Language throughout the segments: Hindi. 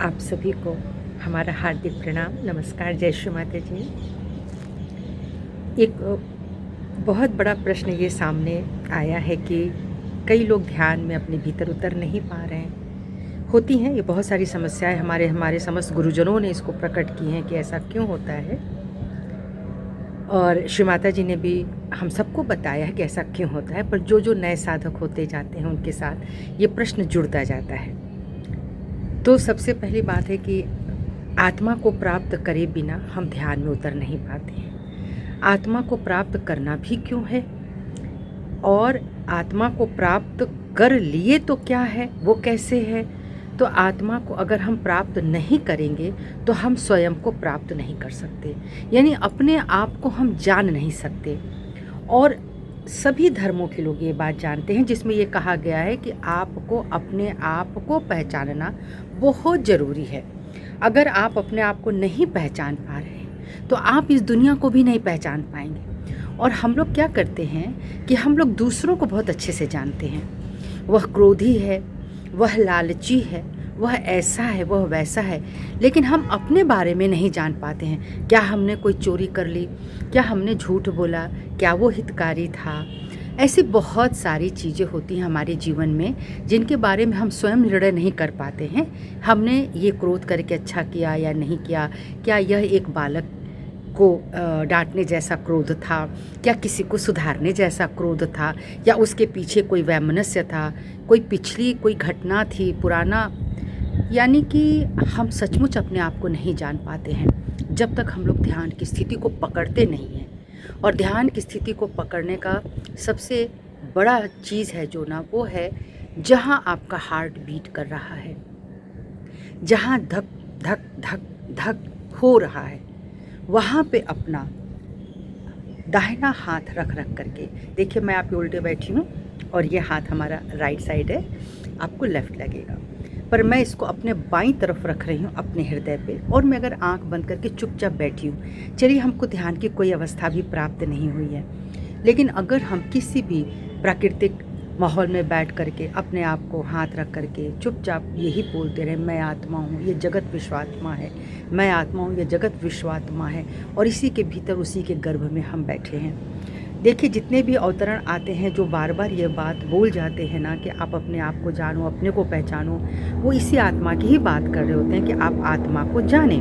आप सभी को हमारा हार्दिक प्रणाम, नमस्कार, जय श्री माता जी। एक बहुत बड़ा प्रश्न ये सामने आया है कि कई लोग ध्यान में अपने भीतर उतर नहीं पा रहे हैं। होती हैं ये बहुत सारी समस्याएं, हमारे हमारे समस्त गुरुजनों ने इसको प्रकट की हैं कि ऐसा क्यों होता है। और श्री माता जी ने भी हम सबको बताया है कि ऐसा क्यों होता है, पर जो जो नए साधक होते जाते हैं उनके साथ ये प्रश्न जुड़ता जाता है। तो सबसे पहली बात है कि आत्मा को प्राप्त करे बिना हम ध्यान में उतर नहीं पाते हैं। आत्मा को प्राप्त करना भी क्यों है, और आत्मा को प्राप्त कर लिए तो क्या है, वो कैसे है। तो आत्मा को अगर हम प्राप्त नहीं करेंगे तो हम स्वयं को प्राप्त नहीं कर सकते, यानी अपने आप को हम जान नहीं सकते। और सभी धर्मों के लोग ये बात जानते हैं, जिसमें ये कहा गया है कि आपको अपने आप को पहचानना बहुत ज़रूरी है। अगर आप अपने आप को नहीं पहचान पा रहे हैं तो आप इस दुनिया को भी नहीं पहचान पाएंगे। और हम लोग क्या करते हैं कि हम लोग दूसरों को बहुत अच्छे से जानते हैं। वह क्रोधी है, वह लालची है, वह ऐसा है, वह वैसा है, लेकिन हम अपने बारे में नहीं जान पाते हैं। क्या हमने कोई चोरी कर ली, क्या हमने झूठ बोला, क्या वो हितकारी था। ऐसी बहुत सारी चीज़ें होती हैं हमारे जीवन में जिनके बारे में हम स्वयं निर्णय नहीं कर पाते हैं। हमने ये क्रोध करके अच्छा किया या नहीं किया, क्या यह एक बालक को डांटने जैसा क्रोध था, क्या किसी को सुधारने जैसा क्रोध था, या उसके पीछे कोई वैमनस्य था, कोई पिछली कोई घटना थी पुराना। यानी कि हम सचमुच अपने आप को नहीं जान पाते हैं जब तक हम लोग ध्यान की स्थिति को पकड़ते नहीं हैं। और ध्यान की स्थिति को पकड़ने का सबसे बड़ा चीज़ है जो ना, वो है जहाँ आपका हार्ट बीट कर रहा है, जहाँ धक धक धक धक हो रहा है, वहाँ पे अपना दाहिना हाथ रख रख करके देखिए। मैं आपके उल्टे बैठी हूँ और ये हाथ हमारा राइट साइड है, आपको लेफ़्ट लगेगा, पर मैं इसको अपने बाईं तरफ रख रही हूँ अपने हृदय पे। और मैं अगर आंख बंद करके चुपचाप बैठी हूँ। चलिए, हमको ध्यान की कोई अवस्था भी प्राप्त नहीं हुई है, लेकिन अगर हम किसी भी प्राकृतिक माहौल में बैठ करके अपने आप को हाथ रख करके चुपचाप यही बोलते रहे, मैं आत्मा हूँ, ये जगत विश्वात्मा है, मैं आत्मा हूँ, ये जगत विश्वात्मा है, और इसी के भीतर उसी के गर्भ में हम बैठे हैं। देखिए, जितने भी अवतरण आते हैं जो बार बार ये बात बोल जाते हैं ना कि आप अपने आप को जानो, अपने को पहचानो, वो इसी आत्मा की ही बात कर रहे होते हैं कि आप आत्मा को जानें।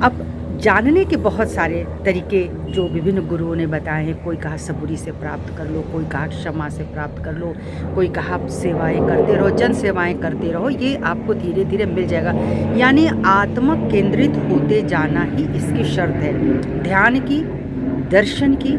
अब जानने के बहुत सारे तरीके जो विभिन्न गुरुओं ने बताए हैं। कोई कहा सबूरी से प्राप्त कर लो, कोई कहा क्षमा से प्राप्त कर लो, कोई कहा सेवाएं करते रहो, जन सेवाएं करते रहो, ये आपको धीरे धीरे मिल जाएगा। यानी आत्मा केंद्रित होते जाना ही इसकी शर्त है। ध्यान की, दर्शन की,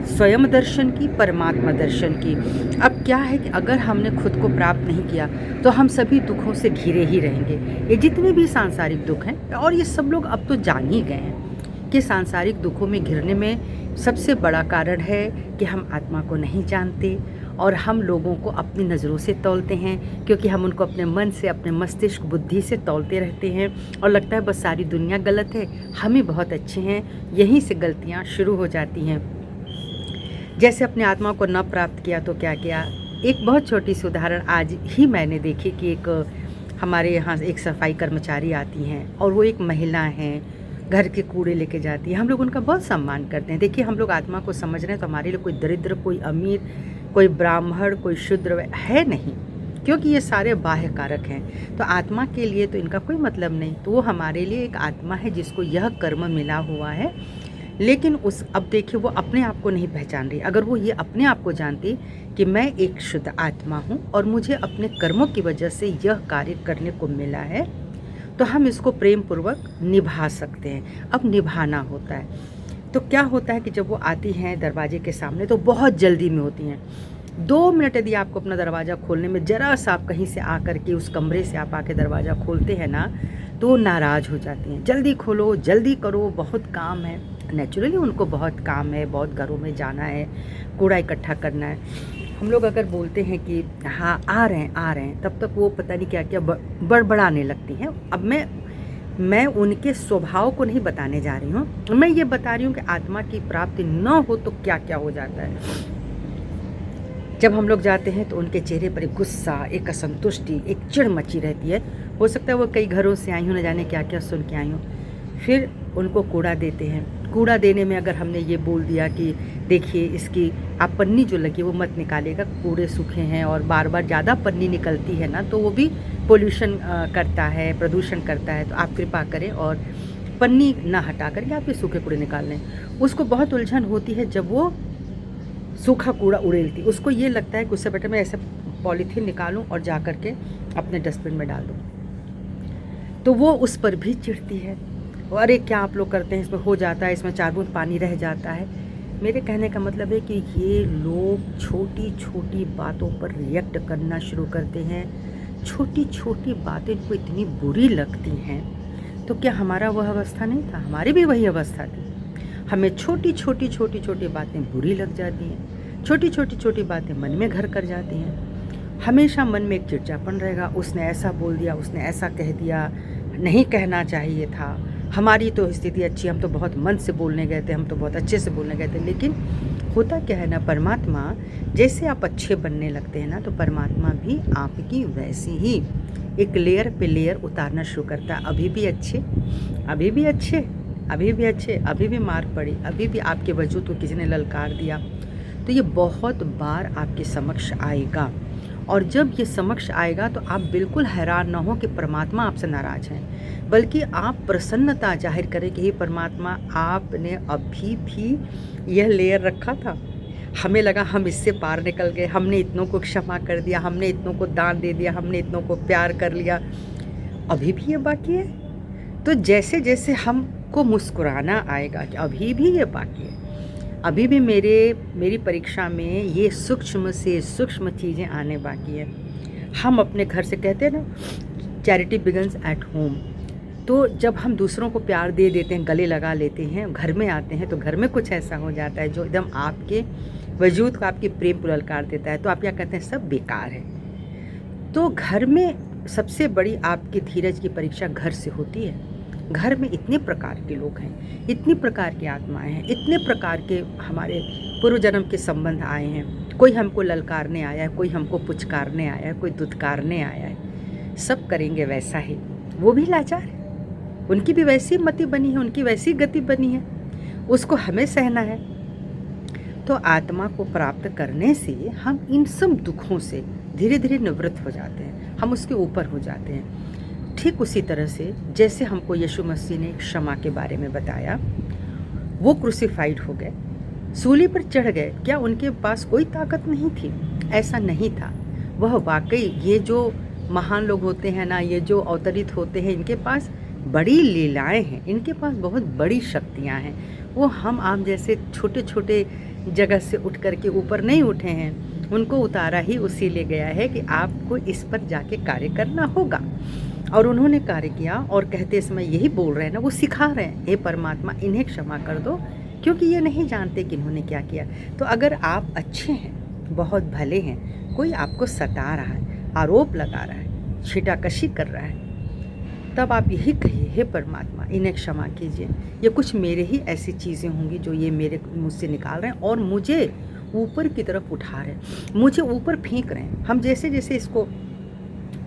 स्वयं दर्शन की, परमात्मा दर्शन की। अब क्या है कि अगर हमने खुद को प्राप्त नहीं किया तो हम सभी दुखों से घिरे ही रहेंगे। ये जितने भी सांसारिक दुख हैं, और ये सब लोग अब तो जान ही गए हैं कि सांसारिक दुखों में घिरने में सबसे बड़ा कारण है कि हम आत्मा को नहीं जानते, और हम लोगों को अपनी नज़रों से तौलते हैं, क्योंकि हम उनको अपने मन से, अपने मस्तिष्क बुद्धि से तौलते रहते हैं, और लगता है बस सारी दुनिया गलत है, हम ही बहुत अच्छे हैं। यहीं से गलतियाँ शुरू हो जाती हैं। जैसे अपने आत्मा को न प्राप्त किया तो क्या किया। एक बहुत छोटी सी उदाहरण आज ही मैंने देखी कि एक हमारे यहाँ एक सफाई कर्मचारी आती हैं, और वो एक महिला हैं, घर के कूड़े लेके जाती है। हम लोग उनका बहुत सम्मान करते हैं। देखिए, हम लोग आत्मा को समझ रहे हैं तो हमारे लिए कोई दरिद्र, कोई अमीर, कोई ब्राह्मण, कोई शूद्र है नहीं, क्योंकि ये सारे बाह्य कारक हैं। तो आत्मा के लिए तो इनका कोई मतलब नहीं। तो वो हमारे लिए एक आत्मा है जिसको यह कर्म मिला हुआ है। लेकिन अब देखिए, वो अपने आप को नहीं पहचान रही। अगर वो ये अपने आप को जानती कि मैं एक शुद्ध आत्मा हूँ और मुझे अपने कर्मों की वजह से यह कार्य करने को मिला है, तो हम इसको प्रेम पूर्वक निभा सकते हैं। अब निभाना होता है तो क्या होता है कि जब वो आती हैं दरवाजे के सामने तो बहुत जल्दी में होती हैं। 2 मिनट यदि आपको अपना दरवाज़ा खोलने में, ज़रा सा आप कहीं से आकर के उस कमरे से आप आके दरवाज़ा खोलते हैं ना, तो नाराज़ हो जाती हैं। जल्दी खोलो, जल्दी करो, बहुत काम है। नेचुरली उनको बहुत काम है, बहुत घरों में जाना है, कूड़ा इकट्ठा करना है। हम लोग अगर बोलते हैं कि हाँ आ रहे हैं, तब तक वो पता नहीं क्या क्या बड़बड़ाने लगती हैं। अब मैं उनके स्वभाव को नहीं बताने जा रही हूँ, मैं ये बता रही हूँ कि आत्मा की प्राप्ति न हो तो क्या क्या हो जाता है। जब हम लोग जाते हैं तो उनके चेहरे पर एक गुस्सा, एक असंतुष्टि, एक चिढ़ मची रहती है। हो सकता है वो कई घरों से आई हों, न जाने क्या-क्या सुन के आई हों। फिर उनको कूड़ा देते हैं। कूड़ा देने में अगर हमने ये बोल दिया कि देखिए इसकी आप पन्नी जो लगी है वो मत निकालिएगा, कूड़े सूखे हैं, और बार-बार ज़्यादा पन्नी निकलती है ना तो वो भी पॉल्यूशन करता है, प्रदूषण करता है, तो आप कृपा करें और पन्नी ना हटा कर के आप ये सूखे कूड़े निकाल लें। उसको बहुत उलझन होती है जब वो सूखा कूड़ा उड़ेलती, उसको ये लगता है कि उससे बेटर मैं ऐसे पॉलीथीन निकालूं और जा कर के अपने डस्टबिन में डाल दूं, तो वो उस पर भी चिढ़ती है। अरे क्या आप लोग करते हैं, इसमें हो जाता है, इसमें 4 बूंद पानी रह जाता है। मेरे कहने का मतलब है कि ये लोग छोटी छोटी बातों पर रिएक्ट करना शुरू करते हैं। छोटी छोटी बातें इनको इतनी बुरी लगती हैं। तो क्या हमारा वह अवस्था नहीं था? हमारी भी वही अवस्था थी। हमें छोटी छोटी छोटी छोटी बातें बुरी लग जाती हैं, छोटी छोटी छोटी बातें मन में घर कर जाती हैं। हमेशा मन में एक चिड़चिड़ापन रहेगा, उसने ऐसा बोल दिया, उसने ऐसा कह दिया, नहीं कहना चाहिए था, हमारी तो स्थिति अच्छी, हम तो बहुत मन से बोलने गए थे, हम तो बहुत अच्छे से बोलने गए थे। लेकिन होता क्या है ना, परमात्मा जैसे आप अच्छे बनने लगते हैं ना, तो परमात्मा भी आपकी वैसी ही एक लेयर पे लेयर उतारना शुरू करता है। अभी भी अच्छे, अभी भी अच्छे, अभी भी अच्छे, अभी भी मार पड़ी, अभी भी आपके वजूद को किसी ने ललकार दिया, तो ये बहुत बार आपके समक्ष आएगा। और जब ये समक्ष आएगा तो आप बिल्कुल हैरान ना हो कि परमात्मा आपसे नाराज़ हैं, बल्कि आप प्रसन्नता जाहिर करें कि हे परमात्मा, आपने अभी भी यह लेयर रखा था। हमें लगा हम इससे पार निकल गए, हमने इतनों को क्षमा कर दिया, हमने इतनों को दान दे दिया, हमने इतनों को प्यार कर लिया, अभी भी ये बाकी है। तो जैसे जैसे हमको मुस्कुराना आएगा कि अभी भी ये बाकी है, अभी भी मेरी परीक्षा में ये सूक्ष्म से सूक्ष्म चीज़ें आने बाकी हैं। हम अपने घर से कहते हैं ना, चैरिटी बिगन्स एट होम। तो जब हम दूसरों को प्यार दे देते हैं, गले लगा लेते हैं, घर में आते हैं तो घर में कुछ ऐसा हो जाता है जो एकदम आपके वजूद को, आपकी प्रेम को ललकार देता है, तो आप क्या कहते हैं, सब बेकार है। तो घर में सबसे बड़ी आपकी धीरज की परीक्षा घर से होती है। घर में इतने प्रकार के लोग हैं, इतनी प्रकार की आत्माएं हैं, इतने प्रकार के हमारे पूर्व जन्म के संबंध आए हैं। कोई हमको ललकारने आया है, कोई हमको पुचकारने आया है, कोई दुत्कारने आया है। सब करेंगे वैसा ही। वो भी लाचार है, उनकी भी वैसी मति बनी है, उनकी वैसी गति बनी है, उसको हमें सहना है। तो आत्मा को प्राप्त करने से हम इन सब दुखों से धीरे धीरे निवृत्त हो जाते हैं, हम उसके ऊपर हो जाते हैं। ठीक उसी तरह से जैसे हमको यीशु मसीह ने क्षमा के बारे में बताया, वो क्रूसिफाइड हो गए, सूली पर चढ़ गए। क्या उनके पास कोई ताकत नहीं थी? ऐसा नहीं था। वह वाकई, ये जो महान लोग होते हैं ना, ये जो अवतरित होते हैं, इनके पास बड़ी लीलाएं हैं, इनके पास बहुत बड़ी शक्तियां हैं। वो हम आप जैसे छोटे छोटे जगह से उठ कर के ऊपर नहीं उठे हैं, उनको उतारा ही उसी ले गया है कि आपको इस पर जाके कार्य करना होगा। और उन्होंने कार्य किया, और कहते समय यही बोल रहे हैं ना, वो सिखा रहे हैं, हे परमात्मा इन्हें क्षमा कर दो, क्योंकि ये नहीं जानते कि इन्होंने क्या किया। तो अगर आप अच्छे हैं, बहुत भले हैं, कोई आपको सता रहा है, आरोप लगा रहा है, छीटाकशी कर रहा है, तब आप यही कहिए, हे परमात्मा इन्हें क्षमा कीजिए। ये कुछ मेरे ही ऐसी चीज़ें होंगी जो ये मेरे मुझसे निकाल रहे हैं और मुझे ऊपर की तरफ उठा रहे हैं, मुझे ऊपर फेंक रहे हैं। हम जैसे जैसे इसको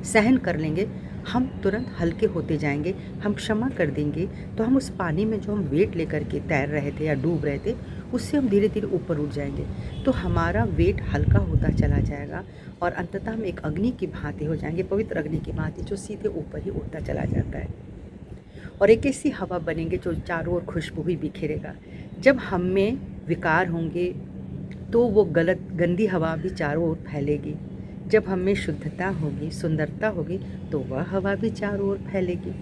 सहन कर लेंगे, हम तुरंत हल्के होते जाएंगे। हम क्षमा कर देंगे तो हम उस पानी में जो हम वेट लेकर के तैर रहे थे या डूब रहे थे, उससे हम धीरे धीरे ऊपर उठ जाएंगे। तो हमारा वेट हल्का होता चला जाएगा और अंततः हम एक अग्नि की भांति हो जाएंगे, पवित्र अग्नि की भांति, जो सीधे ऊपर ही उठता चला जाता है। और एक ऐसी हवा बनेंगे जो चारों ओर खुशबू ही बिखेरेगा। जब हम में विकार होंगे तो वो गंदी हवा भी चारों ओर फैलेगी। जब हम में शुद्धता होगी, सुंदरता होगी, तो वह हवा भी चारों ओर फैलेगी।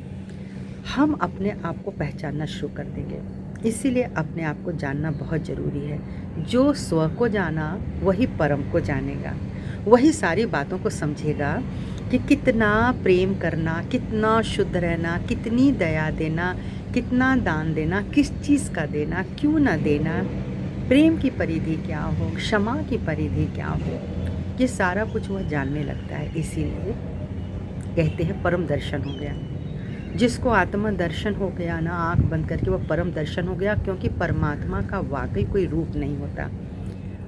हम अपने आप को पहचानना शुरू कर देंगे। इसीलिए अपने आप को जानना बहुत ज़रूरी है। जो स्व को जाना वही परम को जानेगा, वही सारी बातों को समझेगा कि कितना प्रेम करना, कितना शुद्ध रहना, कितनी दया देना, कितना दान देना, किस चीज़ का देना, क्यों ना देना, प्रेम की परिधि क्या हो, क्षमा की परिधि क्या हो, ये सारा कुछ वह जानने लगता है। इसीलिए कहते हैं परम दर्शन हो गया। जिसको आत्मा दर्शन हो गया ना, आँख बंद करके, वह परम दर्शन हो गया। क्योंकि परमात्मा का वाकई कोई रूप नहीं होता,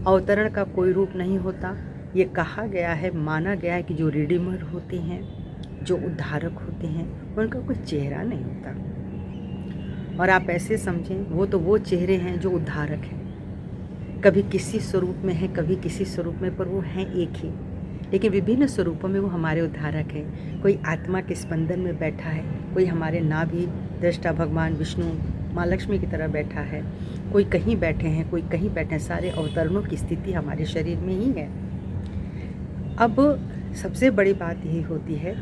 अवतरण का कोई रूप नहीं होता, ये कहा गया है, माना गया है कि जो रिडीमर होते हैं, जो उद्धारक होते हैं, उनका कोई चेहरा नहीं होता। और आप ऐसे समझें, वो चेहरे हैं जो उद्धारक हैं। कभी किसी स्वरूप में है, कभी किसी स्वरूप में, पर वो हैं एक ही, लेकिन विभिन्न स्वरूपों में वो हमारे उद्धारक हैं। कोई आत्मा के स्पंदन में बैठा है, कोई हमारे नाभि दृष्टा भगवान विष्णु माँ लक्ष्मी की तरह बैठा है, कोई कहीं बैठे हैं, कोई कहीं बैठे हैं। सारे अवतरणों की स्थिति हमारे शरीर में ही है। अब सबसे बड़ी बात यही होती है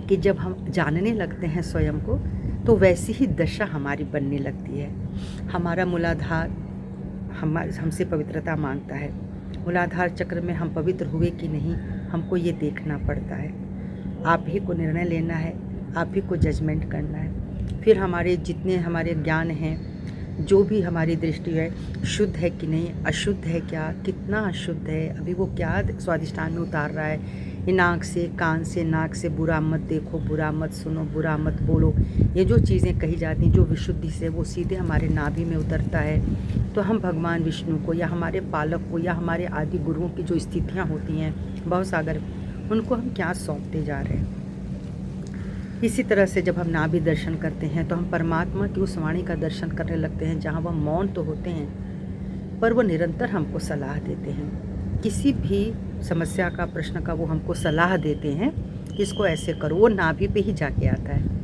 कि जब हम जानने लगते हैं स्वयं को, तो वैसी ही दशा हमारी बनने लगती है। हमारा मूलाधार हमसे पवित्रता मांगता है। मूलाधार चक्र में हम पवित्र हुए कि नहीं, हमको ये देखना पड़ता है। आप ही को निर्णय लेना है, आप ही को जजमेंट करना है। फिर हमारे जितने हमारे ज्ञान हैं, जो भी हमारी दृष्टि है, शुद्ध है कि नहीं, अशुद्ध है क्या, कितना अशुद्ध है, अभी वो क्या स्वादिष्टान में उतार रहा है। इन आँख से, कान से, नाक से बुरा मत देखो, बुरा मत सुनो, बुरा मत बोलो, ये जो चीज़ें कही जाती हैं जो विशुद्धि से, वो सीधे हमारे नाभि में उतरता है। तो हम भगवान विष्णु को या हमारे पालक को या हमारे आदि गुरुओं की जो स्थितियाँ होती हैं भवसागर, उनको हम क्या सौंपते जा रहे हैं। इसी तरह से जब हम नाभि दर्शन करते हैं तो हम परमात्मा की उस वाणी का दर्शन करने लगते हैं, जहाँ वह मौन तो होते हैं पर वो निरंतर हमको सलाह देते हैं। किसी भी समस्या का, प्रश्न का वो हमको सलाह देते हैं कि इसको ऐसे करो। वो नाभि पे ही जाके आता है।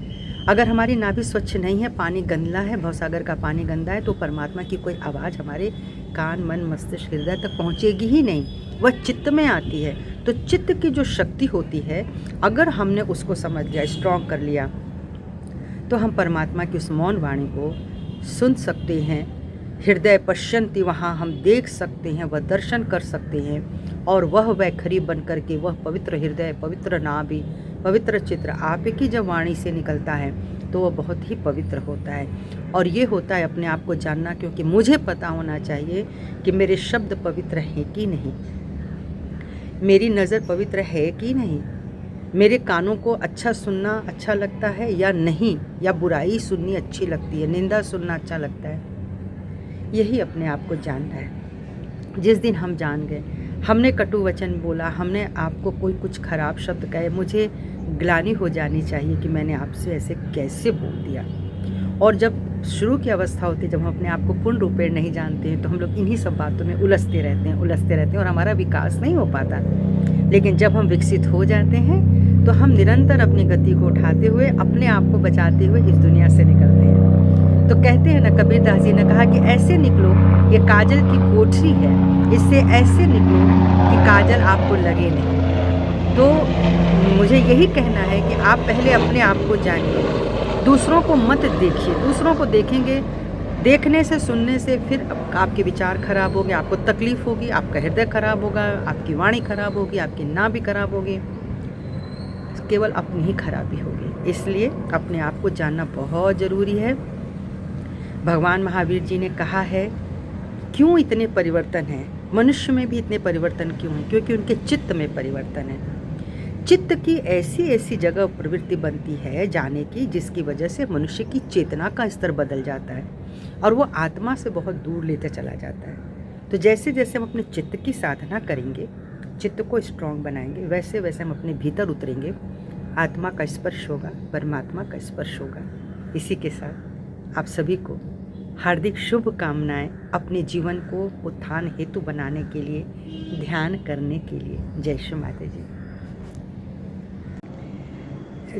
अगर हमारी नाभि स्वच्छ नहीं है, पानी गंदा है, भवसागर का पानी गंदा है, तो परमात्मा की कोई आवाज़ हमारे कान, मन, मस्तिष्क, हृदय तक पहुँचेगी ही नहीं। वह चित्त में आती है। तो चित्त की जो शक्ति होती है, अगर हमने उसको समझ लिया, स्ट्रॉन्ग कर लिया, तो हम परमात्मा की उस मौन वाणी को सुन सकते हैं। हृदय पश्यंती, वहाँ हम देख सकते हैं, वह दर्शन कर सकते हैं। और वह वैखरी बन कर के, वह पवित्र हृदय, पवित्र नाभि, पवित्र चित्र आप की जब वाणी से निकलता है तो वह बहुत ही पवित्र होता है। और ये होता है अपने आप को जानना, क्योंकि मुझे पता होना चाहिए कि मेरे शब्द पवित्र हैं कि नहीं, मेरी नज़र पवित्र है कि नहीं, मेरे कानों को अच्छा सुनना अच्छा लगता है या नहीं, या बुराई सुननी अच्छी लगती है, निंदा सुनना अच्छा लगता है। यही अपने आप को जानना है। जिस दिन हम जान गए, हमने कटु वचन बोला, हमने आपको कोई कुछ खराब शब्द कहे, मुझे ग्लानि हो जानी चाहिए कि मैंने आपसे ऐसे कैसे बोल दिया। और जब शुरू की अवस्था होती है, जब हम अपने आप को पूर्ण रूपेण नहीं जानते हैं, तो हम लोग इन्हीं सब बातों में उलझते रहते हैं और हमारा विकास नहीं हो पाता। लेकिन जब हम विकसित हो जाते हैं तो हम निरंतर अपनी गति को उठाते हुए, अपने आप को बचाते हुए इस दुनिया से निकलते हैं। तो कहते हैं ना, कबीरदास जी ने कहा कि ऐसे निकलो, ये काजल की कोठरी है, इससे ऐसे निकलो कि काजल आपको लगे नहीं। तो मुझे यही कहना है कि आप पहले अपने आप को जानिए, दूसरों को मत देखिए। दूसरों को देखेंगे, देखने से, सुनने से फिर आपके विचार खराब होंगे, आपको तकलीफ़ होगी, आपका हृदय खराब होगा, आपकी वाणी खराब होगी, आपकी नाभि खराब होगी, केवल अपनी ही खराबी होगी। इसलिए अपने आप को जानना बहुत ज़रूरी है। भगवान महावीर जी ने कहा है, क्यों इतने परिवर्तन हैं मनुष्य में भी, इतने परिवर्तन क्यों हैं? क्योंकि उनके चित्त में परिवर्तन है। चित्त की ऐसी ऐसी जगह प्रवृत्ति बनती है जाने की, जिसकी वजह से मनुष्य की चेतना का स्तर बदल जाता है और वो आत्मा से बहुत दूर लेते चला जाता है। तो जैसे जैसे हम अपने चित्त की साधना करेंगे, चित्त को स्ट्रॉन्ग बनाएंगे, वैसे वैसे हम अपने भीतर उतरेंगे, आत्मा का स्पर्श होगा, परमात्मा का स्पर्श होगा। इसी के साथ आप सभी को हार्दिक शुभकामनाएं, अपने जीवन को उत्थान हेतु बनाने के लिए, ध्यान करने के लिए। जय श्री माता जी।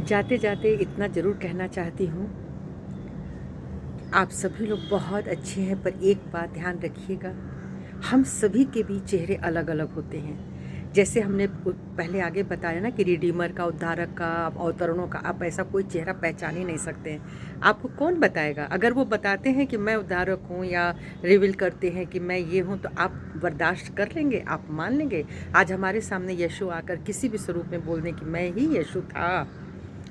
जाते जाते इतना ज़रूर कहना चाहती हूँ, आप सभी लोग बहुत अच्छे हैं, पर एक बात ध्यान रखिएगा, हम सभी के भी चेहरे अलग अलग होते हैं। जैसे हमने पहले आगे बताया ना कि रिडीमर का, उद्धारक का, अवतरणों का, आप ऐसा कोई चेहरा पहचान ही नहीं सकते हैं। आपको कौन बताएगा? अगर वो बताते हैं कि मैं उद्धारक हूँ या रिवील करते हैं कि मैं ये हूँ, तो आप बर्दाश्त कर लेंगे, आप मान लेंगे? आज हमारे सामने यीशु आकर किसी भी स्वरूप में बोल दें कि मैं ही यीशु था,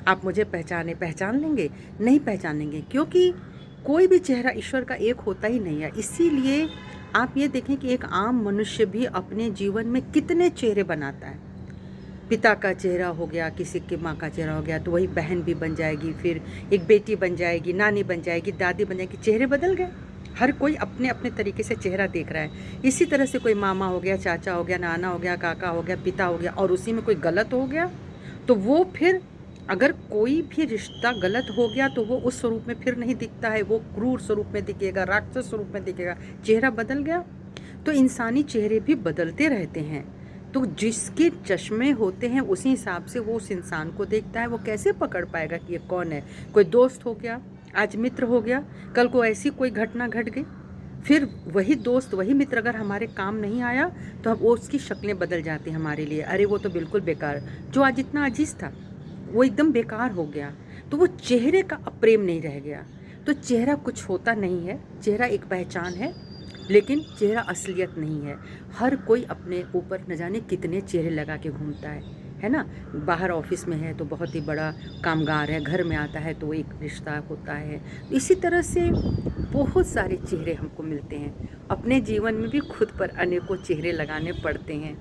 आप मुझे पहचान लेंगे? नहीं पहचानेंगे, क्योंकि कोई भी चेहरा ईश्वर का एक होता ही नहीं है। इसीलिए आप ये देखें कि एक आम मनुष्य भी अपने जीवन में कितने चेहरे बनाता है। पिता का चेहरा हो गया, किसी की माँ का चेहरा हो गया, तो वही बहन भी बन जाएगी, फिर एक बेटी बन जाएगी, नानी बन जाएगी, दादी बन जाएगी, चेहरे बदल गए। हर कोई अपने अपने तरीके से चेहरा देख रहा है। इसी तरह से कोई मामा हो गया, चाचा हो गया, नाना हो गया, काका हो गया, पिता हो गया, और उसी में कोई गलत हो गया तो वो फिर, अगर कोई भी रिश्ता गलत हो गया तो वो उस स्वरूप में फिर नहीं दिखता है, वो क्रूर स्वरूप में दिखेगा, राक्षस स्वरूप में दिखेगा। चेहरा बदल गया तो इंसानी चेहरे भी बदलते रहते हैं। तो जिसके चश्मे होते हैं उसी हिसाब से वो उस इंसान को देखता है। वो कैसे पकड़ पाएगा कि ये कौन है? कोई दोस्त हो गया, आज मित्र हो गया, कल को ऐसी कोई घटना घट गई, फिर वही दोस्त वही मित्र अगर हमारे काम नहीं आया तो अब वो उसकी शक्लें बदल जाती हैं हमारे लिए। अरे वो तो बिल्कुल बेकार, जो आज इतना अजीज था वो एकदम बेकार हो गया। तो वो चेहरे का प्रेम नहीं रह गया। तो चेहरा कुछ होता नहीं है, चेहरा एक पहचान है, लेकिन चेहरा असलियत नहीं है। हर कोई अपने ऊपर न जाने कितने चेहरे लगा के घूमता है ना। बाहर ऑफिस में है तो बहुत ही बड़ा कामगार है, घर में आता है तो एक रिश्ता होता है। इसी तरह से बहुत सारे चेहरे हमको मिलते हैं। अपने जीवन में भी खुद पर अनेकों चेहरे लगाने पड़ते हैं।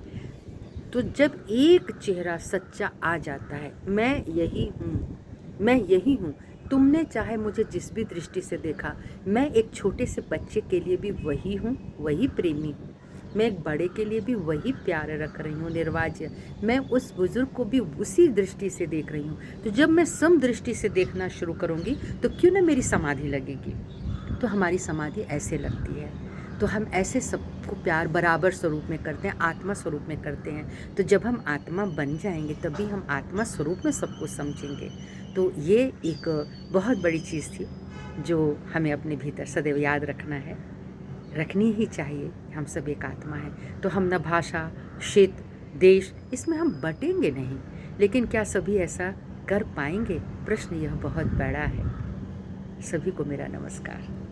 तो जब एक चेहरा सच्चा आ जाता है, मैं यही हूँ, मैं यही हूँ, तुमने चाहे मुझे जिस भी दृष्टि से देखा, मैं एक छोटे से बच्चे के लिए भी वही हूँ, वही प्रेमी हूँ। मैं एक बड़े के लिए भी वही प्यार रख रही हूँ, निर्वाज्य। मैं उस बुज़ुर्ग को भी उसी दृष्टि से देख रही हूँ। तो जब मैं सम दृष्टि से देखना शुरू करूँगी तो क्यों ना मेरी समाधि लगेगी। तो हमारी समाधि ऐसे लगती है। तो हम ऐसे सबको प्यार बराबर स्वरूप में करते हैं, आत्मा स्वरूप में करते हैं। तो जब हम आत्मा बन जाएंगे तभी हम आत्मा स्वरूप में सबको समझेंगे। तो ये एक बहुत बड़ी चीज़ थी जो हमें अपने भीतर सदैव याद रखना है, रखनी ही चाहिए। हम सब एक आत्मा है। तो हम न भाषा, क्षेत्र, देश, इसमें हम बटेंगे नहीं, लेकिन क्या सभी ऐसा कर पाएंगे? प्रश्न यह बहुत बड़ा है। सभी को मेरा नमस्कार।